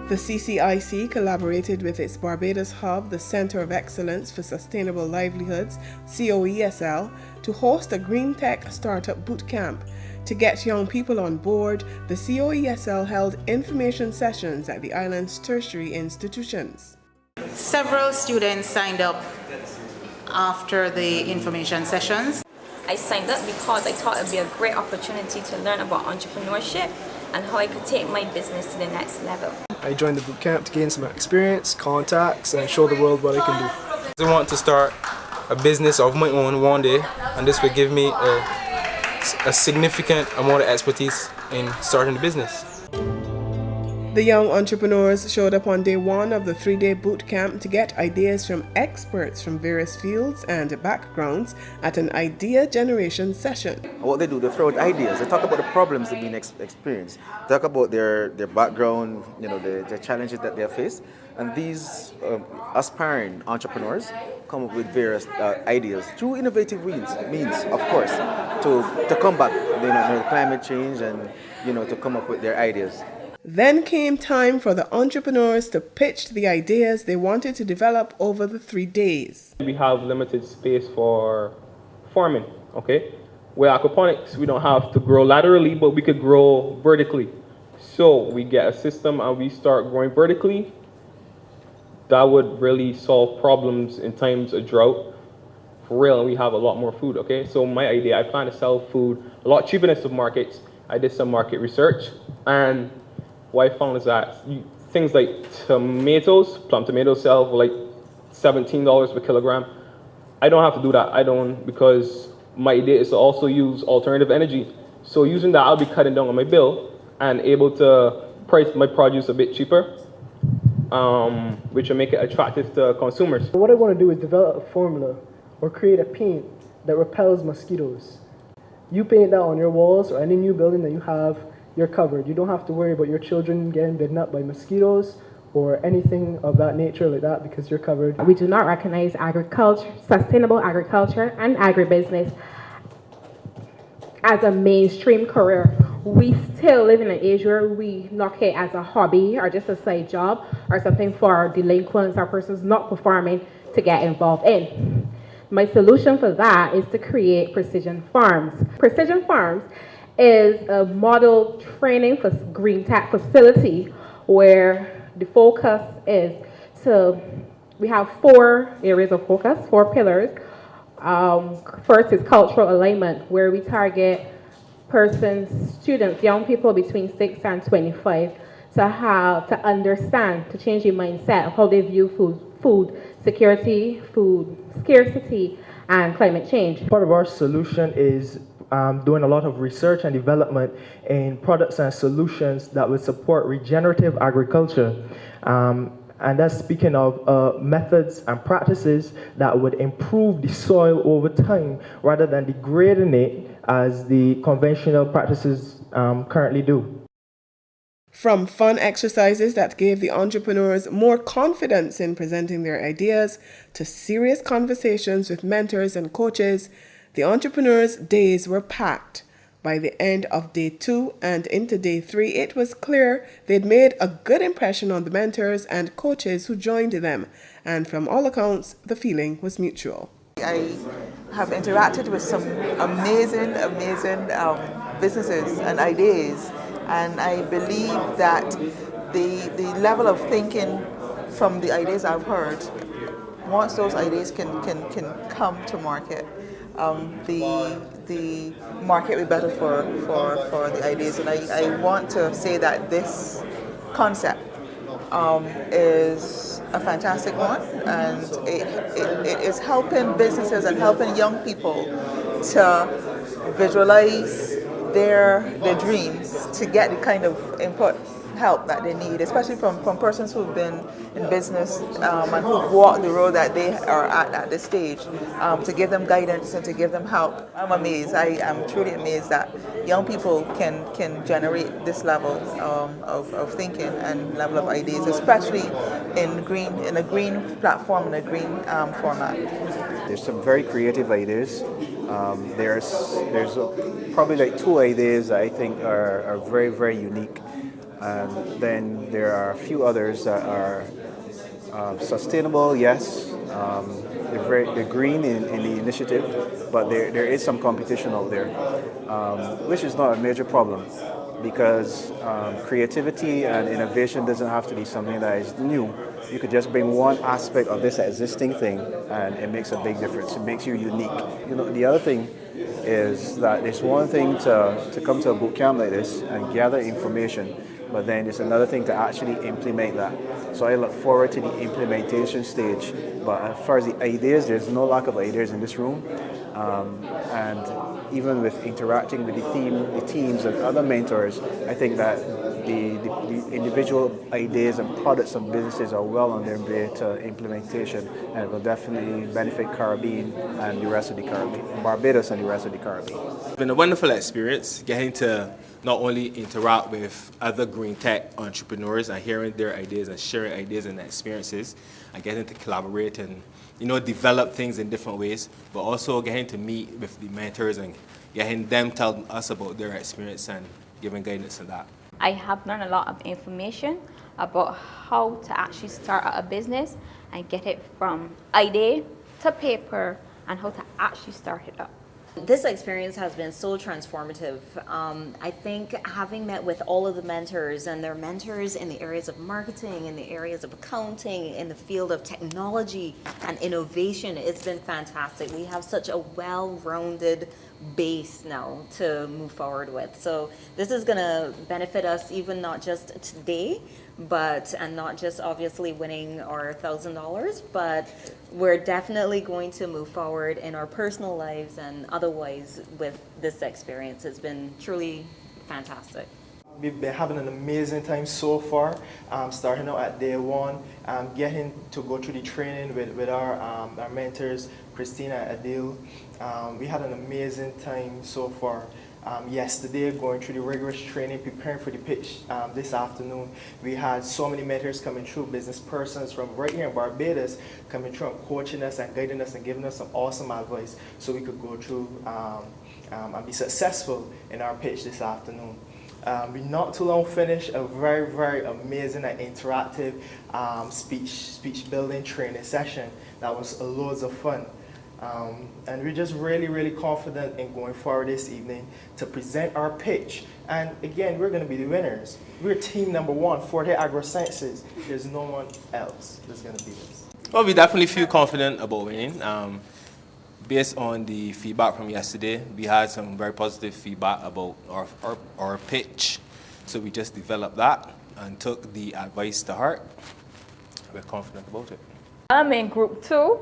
The CCIC collaborated with its Barbados hub, the Center of Excellence for Sustainable Livelihoods, COESL, to host a Greentech Startup Bootcamp. To get young people on board, the COESL held information sessions at the island's tertiary institutions. Several students signed up after the information sessions. I signed up because I thought it would be a great opportunity to learn about entrepreneurship and how I could take my business to the next level. I joined the bootcamp to gain some experience, contacts, and show the world what I can do. I want to start a business of my own one day, and this will give me a significant amount of expertise in starting the business. The young entrepreneurs showed up on day one of the 3-day boot camp to get ideas from experts from various fields and backgrounds at an idea generation session. What they do, they throw out ideas. They talk about the problems they've been experienced. Talk about their background, the challenges that they have faced. And these aspiring entrepreneurs come up with various ideas through innovative means, of course, to combat climate change and to come up with their ideas. Then came time for the entrepreneurs to pitch the ideas they wanted to develop over the 3 days. We have limited space for farming, okay? With aquaponics, we don't have to grow laterally, but we could grow vertically. So we get a system and we start growing vertically. That would really solve problems in times of drought. For real, and we have a lot more food, okay? So my idea, I plan to sell food a lot cheaper than supermarkets. I did some market research, and what I found is that things like tomatoes, plum tomatoes sell for like $17 per kilogram. I don't have to do that. Because my idea is to also use alternative energy. So using that, I'll be cutting down on my bill and able to price my produce a bit cheaper, which will make it attractive to consumers. What I want to do is develop a formula or create a paint that repels mosquitoes. You paint that on your walls or any new building that you have, you're covered. You don't have to worry about your children getting bitten up by mosquitoes or anything of that nature like that because you're covered. We do not recognize agriculture, sustainable agriculture and agribusiness as a mainstream career. We still live in an age where we look at it as a hobby or just a side job or something for delinquents or persons not performing to get involved in. My solution for that is to create precision farms. Precision farms is a model training for Greentech facility where the focus is we have 4 areas of focus, 4 pillars. First is cultural alignment, where we target students, young people between 6 and 25 to understand, to change their mindset of how they view food security, food scarcity, and climate change. Part of our solution is doing a lot of research and development in products and solutions that would support regenerative agriculture. And that's speaking of methods and practices that would improve the soil over time rather than degrading it as the conventional practices currently do. From fun exercises that gave the entrepreneurs more confidence in presenting their ideas to serious conversations with mentors and coaches, the entrepreneurs' days were packed. By the end of day 2 and into day 3, it was clear they'd made a good impression on the mentors and coaches who joined them, and from all accounts, the feeling was mutual. I have interacted with some amazing businesses and ideas, and I believe that the level of thinking from the ideas I've heard, once those ideas can come to market, the market will be better for the ideas. And I want to say that this concept is a fantastic one, and it is helping businesses and helping young people to visualize their dreams, to get the kind of help that they need, especially from persons who've been in business and who've walked the road that they are at this stage, to give them guidance and to give them help. I'm amazed. I am truly amazed that young people can generate this level of thinking and level of ideas, especially in a green platform, in a green format. There's some very creative ideas. There's probably like 2 ideas that I think are very, very unique. And then there are a few others that are sustainable, yes. They're green in the initiative, but there is some competition out there, which is not a major problem because creativity and innovation doesn't have to be something that is new. You could just bring one aspect of this existing thing and it makes a big difference. It makes you unique. You know, the other thing is that it's one thing to come to a boot camp like this and gather information, but then it's another thing to actually implement that. So I look forward to the implementation stage. But as far as the ideas, there's no lack of ideas in this room. And even with interacting with the teams and other mentors, I think that the individual ideas and products and businesses are well on their way to implementation, and it will definitely benefit Caribbean and the rest of the Caribbean, Barbados and the rest of the Caribbean. It's been a wonderful experience getting to not only interact with other Greentech entrepreneurs and hearing their ideas and sharing ideas and experiences and getting to collaborate and develop things in different ways, but also getting to meet with the mentors and getting them tell us about their experience and giving guidance on that. I have learned a lot of information about how to actually start a business and get it from idea to paper and how to actually start it up. This experience has been so transformative. I think having met with all of the mentors and their mentors in the areas of marketing, in the areas of accounting, in the field of technology and innovation, it's been fantastic. We have such a well-rounded base now to move forward with. So this is going to benefit us even not just today, and not just obviously winning our $1,000, but we're definitely going to move forward in our personal lives and otherwise with this experience. It's been truly fantastic. We've been having an amazing time so far, starting out at day one, getting to go through the training with our mentors, Christina and Adil. We had an amazing time so far. Yesterday, going through the rigorous training, preparing for the pitch this afternoon. We had so many mentors coming through, business persons from right here in Barbados, coming through and coaching us and guiding us and giving us some awesome advice so we could go through and be successful in our pitch this afternoon. We not too long finished a very, very amazing and interactive speech building training session that was loads of fun. And we're just really, really confident in going forward this evening to present our pitch. And again, we're going to be the winners. We're team number one, Forte Agro-Sciences. There's no one else that's going to be this. Well, we definitely feel confident about winning. Based on the feedback from yesterday, we had some very positive feedback about our pitch. So we just developed that and took the advice to heart. We're confident about it. I'm in group 2.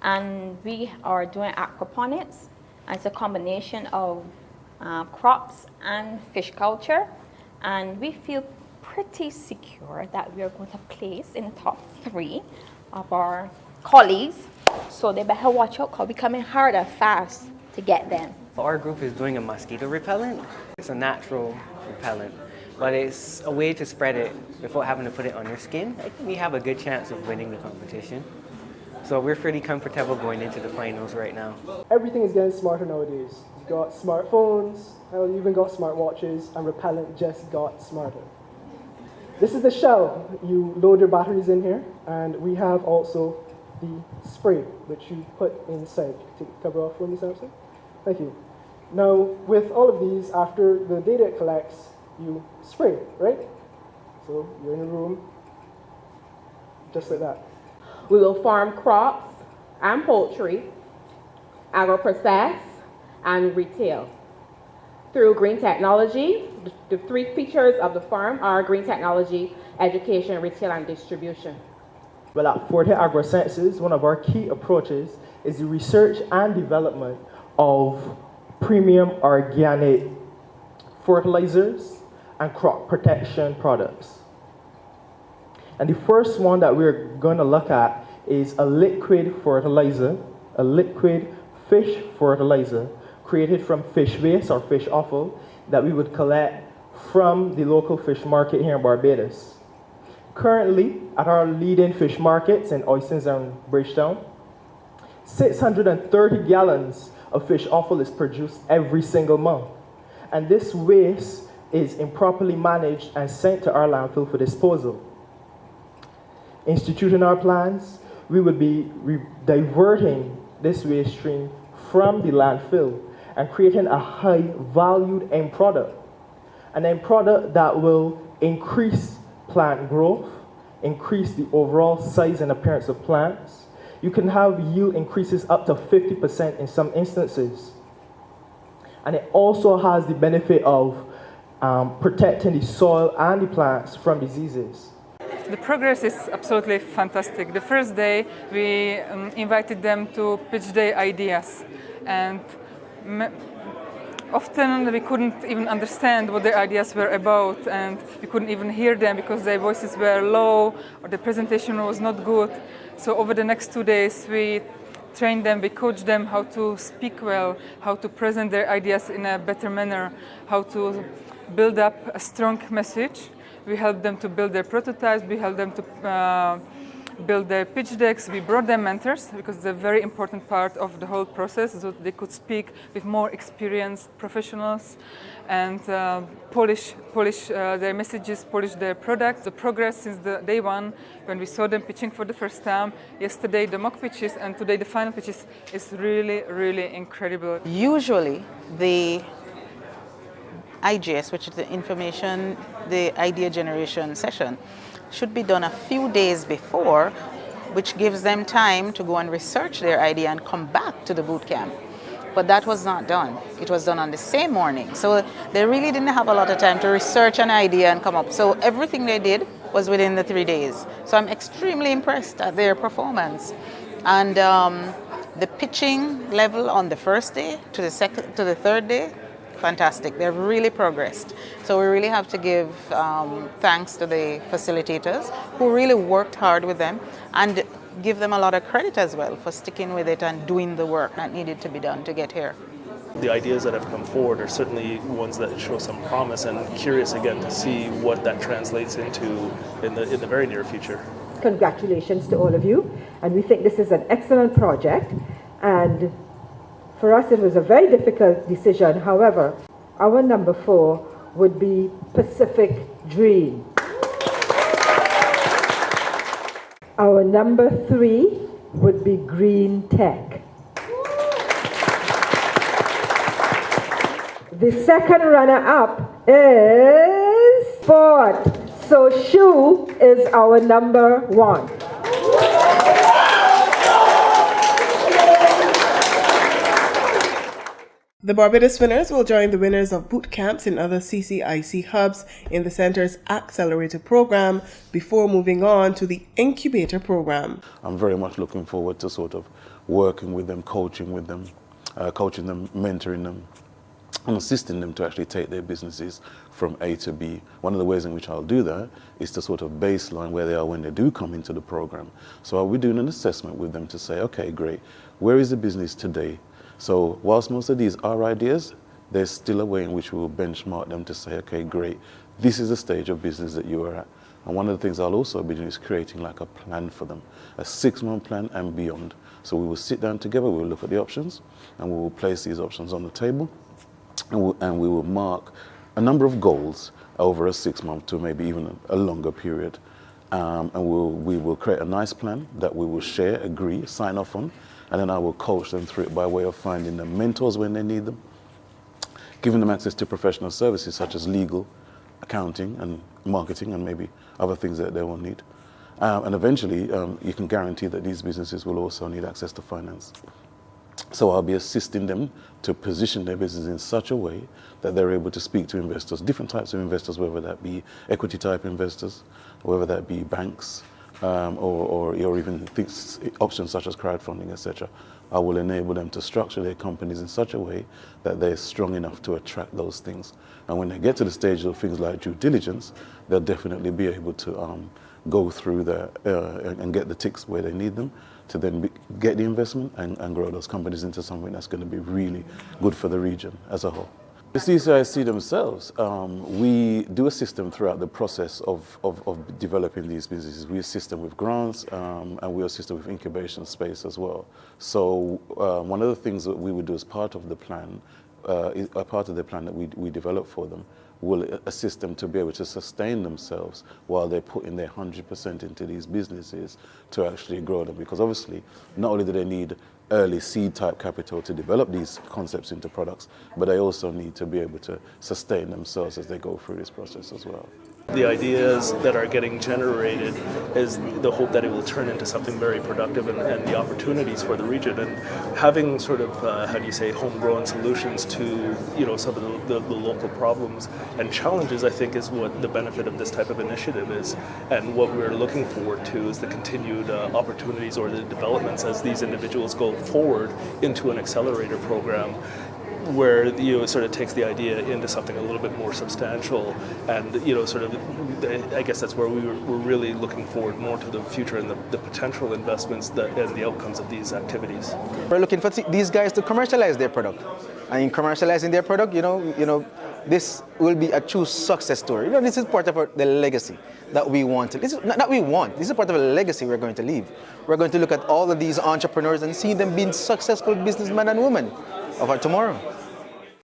And we are doing aquaponics. It's a combination of crops and fish culture. And we feel pretty secure that we are going to place in the top 3 of our colleagues. So they better watch out because we're coming harder fast to get them. Our group is doing a mosquito repellent. It's a natural repellent, but it's a way to spread it without having to put it on your skin. I think we have a good chance of winning the competition. So we're pretty comfortable going into the finals right now. Everything is getting smarter nowadays. You've got smartphones, you even got smartwatches, and repellent just got smarter. This is the shell. You load your batteries in here, and we have also the spray, which you put inside. Take the cover off for me, Samson. Thank you. Now, with all of these, after the data it collects, you spray, right? So you're in a room, just like that. We will farm crops and poultry, agro-process, and retail. Through green technology, the 3 features of the farm are green technology, education, retail, and distribution. Well, at Forte Agro-Sciences, one of our key approaches is the research and development of premium organic fertilizers and crop protection products. And the first one that we're going to look at is a liquid fertilizer, a liquid fish fertilizer created from fish waste or fish offal that we would collect from the local fish market here in Barbados. Currently, at our leading fish markets in Oysters and Bridgetown, 630 gallons of fish offal is produced every single month. And this waste is improperly managed and sent to our landfill for disposal. Instituting our plans, we would be diverting this waste stream from the landfill and creating a high-valued end product. An end product that will increase plant growth, increase the overall size and appearance of plants. You can have yield increases up to 50% in some instances. And it also has the benefit of protecting the soil and the plants from diseases. The progress is absolutely fantastic. The first day we invited them to pitch their ideas, and often we couldn't even understand what their ideas were about, and we couldn't even hear them because their voices were low or the presentation was not good. So over the next 2 days we trained them, we coached them how to speak well, how to present their ideas in a better manner, how to build up a strong message. We helped them to build their prototypes, we helped them to build their pitch decks. We brought them mentors because it's a very important part of the whole process, so they could speak with more experienced professionals and polish their messages, polish their products. The progress since the day one, when we saw them pitching for the first time, yesterday the mock pitches and today the final pitches, is really, really incredible. Usually the IGS, which is the idea generation session, should be done a few days before, which gives them time to go and research their idea and come back to the boot camp. But that was not done. It was done on the same morning. So they really didn't have a lot of time to research an idea and come up. So everything they did was within the 3 days. So I'm extremely impressed at their performance. And the pitching level on the first day to the third day, fantastic. They've really progressed. So we really have to give thanks to the facilitators who really worked hard with them, and give them a lot of credit as well for sticking with it and doing the work that needed to be done to get here. The ideas that have come forward are certainly ones that show some promise, and curious again to see what that translates into in the very near future. Congratulations to all of you, and we think this is an excellent project, and for us it was a very difficult decision. However, our number 4 would be Pacific Dream. Our number 3 would be Greentech. The second runner-up is Sport. So shoe is our number 1. The Barbados winners will join the winners of boot camps in other CCIC hubs in the center's accelerator program before moving on to the incubator program. I'm very much looking forward to sort of working with them, coaching them, mentoring them, and assisting them to actually take their businesses from A to B. One of the ways in which I'll do that is to sort of baseline where they are when they do come into the program. So I'll be doing an assessment with them to say, okay, great, where is the business today? So whilst most of these are ideas, there's still a way in which we will benchmark them to say, okay, great, this is the stage of business that you are at. And one of the things I'll also be doing is creating like a plan for them, a 6-month plan and beyond. So we will sit down together, we will look at the options, and we will place these options on the table, and we will mark a number of goals over a 6-month to maybe even a longer period. And we will create a nice plan that we will share, agree, sign off on, and then I will coach them through it by way of finding them mentors when they need them, giving them access to professional services such as legal, accounting, and marketing, and maybe other things that they will need. And eventually, you can guarantee that these businesses will also need access to finance. So I'll be assisting them to position their business in such a way that they're able to speak to investors, different types of investors, whether that be equity type investors, whether that be banks, or even options such as crowdfunding, etc. I will enable them to structure their companies in such a way that they're strong enough to attract those things. And when they get to the stage of things like due diligence, they'll definitely be able to go through that and get the ticks where they need them to then get the investment and grow those companies into something that's going to be really good for the region as a whole. The CCIC themselves, we do assist them throughout the process of developing these businesses. We assist them with grants and we assist them with incubation space as well. So one of the things that we would do as part of the plan, that we develop for them, will assist them to be able to sustain themselves while they're putting their 100% into these businesses to actually grow them. Because obviously, not only do they need early seed type capital to develop these concepts into products, but they also need to be able to sustain themselves as they go through this process as well. The ideas that are getting generated is the hope that it will turn into something very productive and the opportunities for the region. And having sort of, how do you say, homegrown solutions to, you know, some of the local problems and challenges, I think, is what the benefit of this type of initiative is. And what we're looking forward to is the continued opportunities or the developments as these individuals go forward into an accelerator program, where, you know, it sort of takes the idea into something a little bit more substantial, and, you know, sort of, I guess that's where we're really looking forward more to the future and the potential investments and the outcomes of these activities. We're looking for these guys to commercialize their product, and in commercializing their product, you know, this will be a true success story. You know, this is part of the legacy that we want. This is part of a legacy we're going to leave. We're going to look at all of these entrepreneurs and see them being successful businessmen and women of our tomorrow.